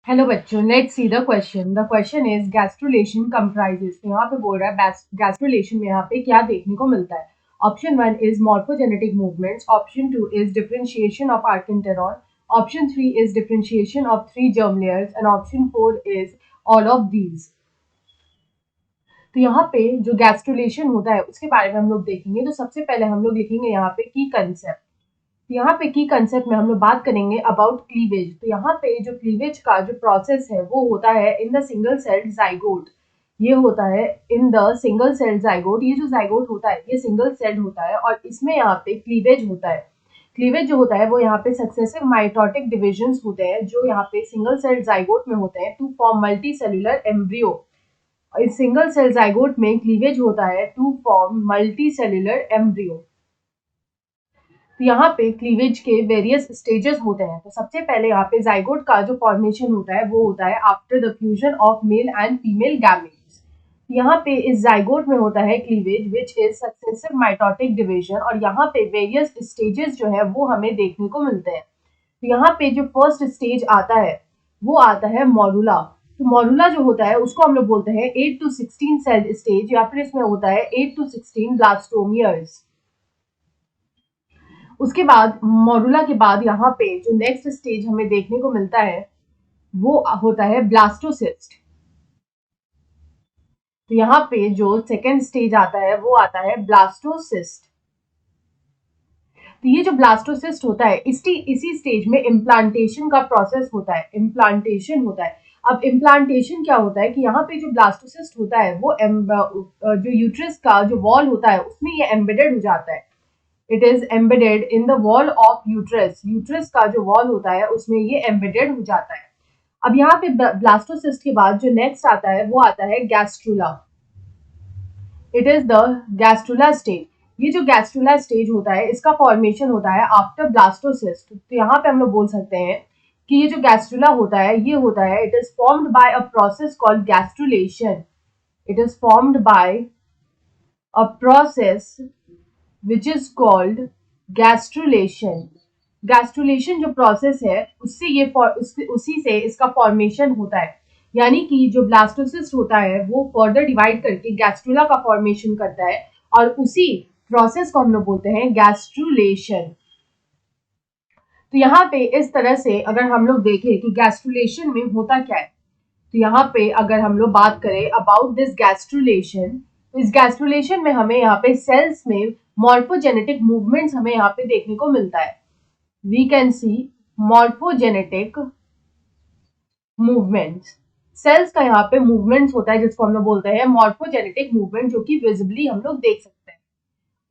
Hello बच्चों, let's see the question. The question is gastrulation comprises. तो यहाँ पे बोल रहा है गैस्ट्रुलेशन में यहाँ पे क्या देखने को मिलता है। Option 1 is morphogenetic movements, option 2 is differentiation of archenteron, option 3 is differentiation of 3 germ layers and option 4 is all of these. तो यहाँ पे जो गैस्ट्रुलेशन होता है उसके बारे में हम लोग देखेंगे। तो सबसे पहले हम लोग लिखेंगे यहाँ पे की कंसेप्ट। यहाँ पे की कंसेप्ट में हम लोग बात करेंगे अबाउट क्लीवेज। तो यहाँ पे जो क्लीवेज का जो प्रोसेस है वो होता है in the single celled zygote. ये होता है in the single celled zygote. ये जो जाइगोट होता है ये सिंगल सेल्ड होता है और इसमें यहाँ पे क्लीवेज होता है। क्लीवेज जो होता है वो यहाँ पे सक्सेसिव माइटोटिक डिविजन्स होते हैं जो यहाँ पे सिंगल सेल्ड जाइगोट में होते हैं to form multi cellular embryo. इस सिंगल सेल जाइगोट में क्लीवेज होता है to form multi cellular embryo. तो यहाँ पे क्लीवेज के वेरियस स्टेजेस होते हैं। तो सबसे पहले यहाँ पे जाइगोट का जो फॉर्मेशन होता है वो होता है after the fusion of male and female gametes. यहाँ पे इस जाइगोट में होता है cleavage which is successive mitotic division और यहाँ पे वेरियस स्टेजेस जो है वो हमें देखने को मिलते हैं। तो यहाँ पे जो फर्स्ट स्टेज आता है वो आता है मॉडुला। तो मॉडुला जो होता है उसको हम लोग बोलते हैं 8 to 16 सेल्ड स्टेज या फिर इसमें होता है 8 to 16 ब्लास्टोमियर्स। उसके बाद मॉडुला के बाद यहाँ पे जो नेक्स्ट स्टेज हमें देखने को मिलता है वो होता है ब्लास्टोसिस्ट। तो यहाँ पे जो सेकेंड स्टेज आता है वो आता है ब्लास्टोसिस्ट। तो ये जो ब्लास्टोसिस्ट होता है इसी स्टेज में इम्प्लांटेशन का प्रोसेस होता है। इम्प्लांटेशन होता है। अब इम्प्लांटेशन क्या होता है कि यहाँ पे जो ब्लास्टोसिस्ट होता है वो जो यूट्रस का जो वॉल होता है उसमें ये एम्बेडेड हो जाता है। It is embedded in the wall of uterus. Uterus का जो वॉल होता है उसमें ये एम्बेडेड हो जाता है। अब यहाँ पे ब्लास्टोसिस्ट के बाद जो नेक्स्ट आता है वो आता है gastrula. It is the gastrula stage. ये जो गैस्ट्रुला स्टेज होता है इसका फॉर्मेशन होता है आफ्टर ब्लास्टोसिस्ट। तो यहाँ पे हम लोग बोल सकते हैं कि ये जो गैस्ट्रुला होता है ये होता है it is formed by a process called gastrulation. It is formed by a process which is called gastrulation. Gastrulation जो प्रोसेस है उससे ये उसी से इसका फॉर्मेशन होता है। यानी कि जो ब्लास्टोसिस्ट होता है वो फर्दर डिवाइड करके गैस्ट्रुला का फॉर्मेशन करता है और उसी प्रोसेस को हम लोग बोलते हैं गैस्ट्रुलेशन। तो यहाँ पे इस तरह से अगर हम लोग देखें कि गैस्ट्रुलेशन में होता क्या है तो यहाँ पे अगर हम लोग बात करें अबाउट दिस गैस्ट्रुलेशन तो इस गैस्ट्रुलेशन में हमें यहाँ पे सेल्स में मॉर्फोजेनेटिक मूवमेंट्स हमें यहाँ पे देखने को मिलता है। We can see morphogenetic movements. Cells का यहाँ पे मूवमेंट्स होता है जिसको हम लोग बोलते हैं मॉर्फोजेनेटिक मूवमेंट जो कि विजिबली हम लोग देख सकते हैं।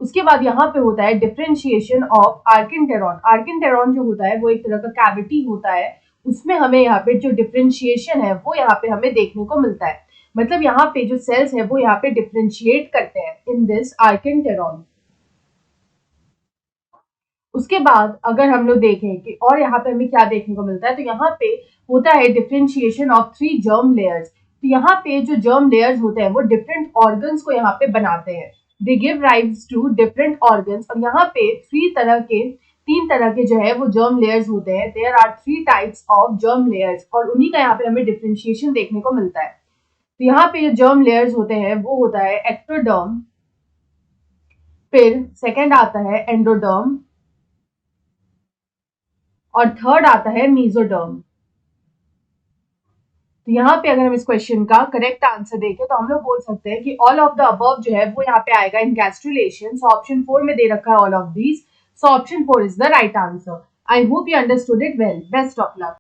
उसके बाद यहाँ पे होता है डिफरेंशिएशन ऑफ आर्किनटेरॉन। आर्किनटेरॉन जो होता है वो एक तरह का कैविटी होता है। उसमें हमें यहाँ पे जो डिफरेंशिएशन है वो यहाँ पे हमें देखने को मिलता है। मतलब यहाँ पे जो सेल्स है वो यहाँ पे डिफरेंशिएट करते हैं इन दिस आर्किनटेरॉन। उसके बाद अगर हम लोग देखें कि और यहाँ पे हमें क्या देखने को मिलता है तो यहाँ पे होता है डिफरेंशिएशन ऑफ 3 germ layers। तो यहाँ पे जो germ layers होते हैं वो डिफरेंट ऑर्गन्स को यहाँ पे बनाते हैं। They give rise to different organs और यहाँ पे तीन तरह के जो है वो germ layers होते हैं। There are 3 types of germ layers और उन्हीं का यहाँ पे हमें डिफरेंशिएशन देखने को मिलता है। तो यहाँ पे जो germ layers होते हैं वो होता है एक्टोडर्म, फिर सेकेंड आता है एंडोडर्म और थर्ड आता है मेसोडर्म। तो यहाँ पे अगर हम इस क्वेश्चन का करेक्ट आंसर देखें तो हम लोग बोल सकते हैं कि ऑल ऑफ द अबव जो है वो यहाँ पे आएगा इन गैस्ट्रुलेशन। सो ऑप्शन 4 में दे रखा है all of these. So option 4 is the right answer. I hope you understood it well. Best of luck.